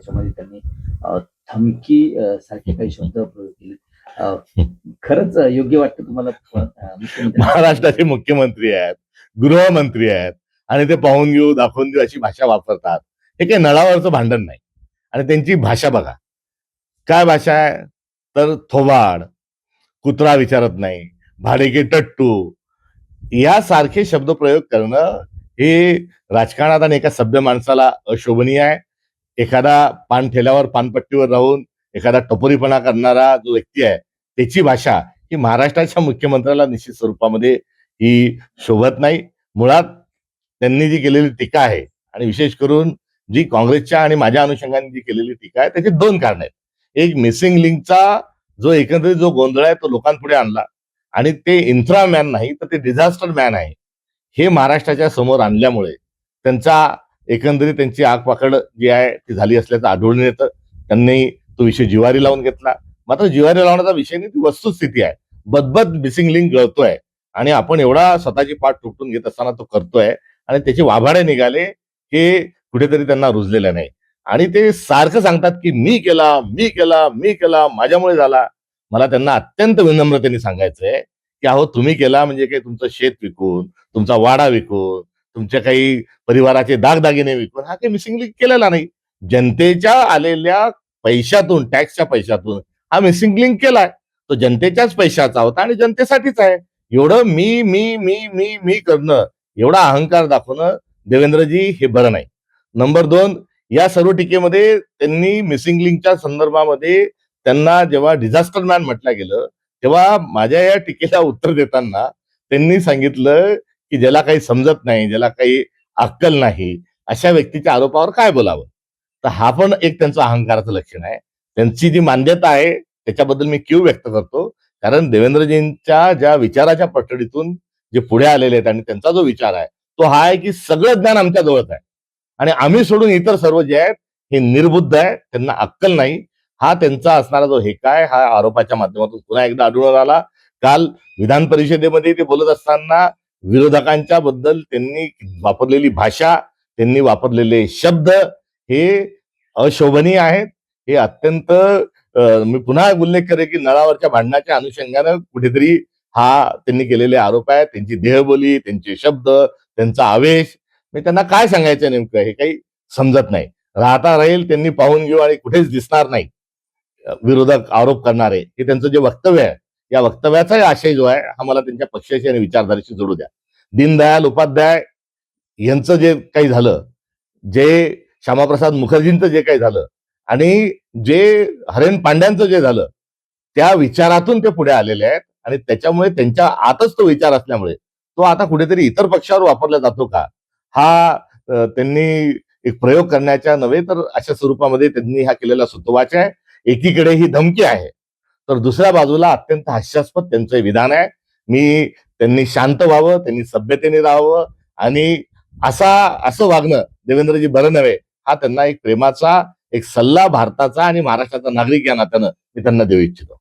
त्याच्यामध्ये त्यांनी धमकी सारखे काही शब्द प्रयोग केले. अ, खरंच योग्य वाटतं तुम्हाला मुख्यमंत्री महाराष्ट्राचे मुख्यमंत्री आहेत, गृहमंत्री आहेत आणि ते पाहून घेऊ, दाखवून देऊ अशी भाषा वापरतात. हे काही नळावरचं भांडण नाही. आणि त्यांची भाषा बघा. काय भाषा आहे? तर थोबाड, कुत्रा विचारत नाही, भाडेके टट्टू यासारखे शब्दप्रयोग करणं हे राजकारणात आणि एका सभ्य माणसाला अशोभनीय आहे. एखादा पान ठेल्यावर पानपट्टीवर राहून एखादा टपोरीपणा करणारा जो व्यक्ती आहे त्याची भाषा ही महाराष्ट्राच्या मुख्यमंत्र्याला निश्चित स्वरूपामध्ये ही शोभत नाही. मुळात त्यांनी जी केलेली टीका आहे आणि विशेष करून जी काँग्रेसच्या आणि माझ्या अनुषंगाने जी केलेली टीका आहे त्याची दोन कारण आहेत. एक मिसिंग लिंकचा जो एकंदरीत जो गोंधळ आहे तो लोकांपुढे आणला आणि ते इन्फ्रा मॅन नाही तर ते डिझास्टर मॅन आहे हे महाराष्ट्राच्या समोर आणल्यामुळे त्यांचा एकंदरीत त्यांची आगपाखड जी आहे ती झाली असल्याचं आढळून येतं. त्यांनी तो विषय जिव्हारी लावून घेतला. मात्र जिव्हारी लावण्याचा विषय नाही, ती वस्तुस्थिती आहे. बदबद मिसिंग लिंक गळतोय आणि आपण एवढा स्वतःची पाठ तुटून घेत असताना तो करतोय आणि त्याचे वाभाडे निघाले हे कुठेतरी त्यांना रुजलेलं नाही. आणि ते सारखं सांगतात की मी केला, मी केला, मी केला, माझ्यामुळे झाला. मला त्यांना अत्यंत विनम्रतेने सांगायचंय की अहो तुम्ही केला म्हणजे काही तुमचं शेत विकून, तुमचा वाडा विकून, तुमच्या काही परिवाराचे दागदागिने विकून हा काही मिसिंग लिंक केलेला नाही. जनतेच्या आलेल्या पैशातून, टॅक्सच्या पैशातून हा मिसिंग लिंक केलाय. तो जनतेच्याच पैशाचा होता आणि जनतेसाठीच आहे. एवढं मी करणं, एवढा अहंकार दाखवणं देवेंद्रजी हे बरं नाही. नंबर 2, या सर्व टीकेमध्ये त्यांनी मिसिंग लिंकच्या संदर्भामध्ये त्यांना जेव्हा डिझास्टर मॅन म्हटलं गेलं तेव्हा माझ्या या टीकेला उत्तर देताना त्यांनी सांगितलं की ज्याला काही समजत नाही, ज्याला काही अक्कल नाही अशा व्यक्तीच्या आरोपावर काय बोलावं. तर हा पण एक त्यांचं अहंकाराचं लक्षण आहे. त्यांची जी मान्यता आहे त्याच्याबद्दल मी कीव व्यक्त करतो. कारण देवेंद्रजींच्या ज्या विचाराच्या पठडीतून जे पुढे आलेले आहेत आणि त्यांचा जो विचार आहे तो हा आहे की सगळं ज्ञान आमच्या जवळच आहे आणि आम्ही सोडून इतर सर्व जे आहेत हे निर्बुद्ध आहे, त्यांना अक्कल नाही. हा त्यांचा असणारा जो हेका आहे हा आरोपाच्या माध्यमातून पुन्हा एकदा आढळून आला. काल विधान परिषदेमध्ये ते बोलत असताना विरोधकांच्या बद्दल त्यांनी वापरलेली भाषा, त्यांनी वापरलेले शब्द हे अशोभनीय आहेत. हे अत्यंत मी पुन्हा उल्लेख करेन की नळावरच्या भांडणाच्या अनुषंगानं कुठेतरी हा त्यांनी केलेले आरोप आहेत. त्यांची देहबोली, त्यांचे शब्द, त्यांचा आवेश मी त्यांना काय सांगायचं नेमकं हे काही समजत नाही. राहता राहील त्यांनी पाहून घेऊ आणि कुठेच दिसणार नाही विरोधक आरोप करणारे हे त्यांचं जे वक्तव्य आहे या वक्तव्याचाही आशय जो आहे हा मला त्यांच्या पक्षाशी आणि विचारधारेशी जोडू द्या. दीनदयाल उपाध्याय यांचं जे काही झालं, जे श्यामाप्रसाद मुखर्जींचं जे काही झालं आणि जे हरेन पांड्यांचं जे झालं त्या विचारातून ते पुढे आलेले आहेत आणि त्याच्यामुळे त्यांच्या आतच तो विचार असल्यामुळे तो आता कुठेतरी इतर पक्षावर वापरला जातो का हा त्यांनी एक प्रयोग करण्याच्या नव्हे तर अशा स्वरूपामध्ये त्यांनी हा केलेला सुतोवाच आहे. एकीकडे ही धमकी आहे तर दुसऱ्या बाजूला अत्यंत हास्यास्पद त्यांचं विधान आहे. त्यांनी शांत व्हावं, त्यांनी सभ्यतेने राहावं आणि असं वागणं देवेंद्रजी बरं नव्हे हा त्यांना एक प्रेमाचा एक सल्ला भारताचा आणि महाराष्ट्राचा नागरिक या नात्यानं मी त्यांना देऊ इच्छितो.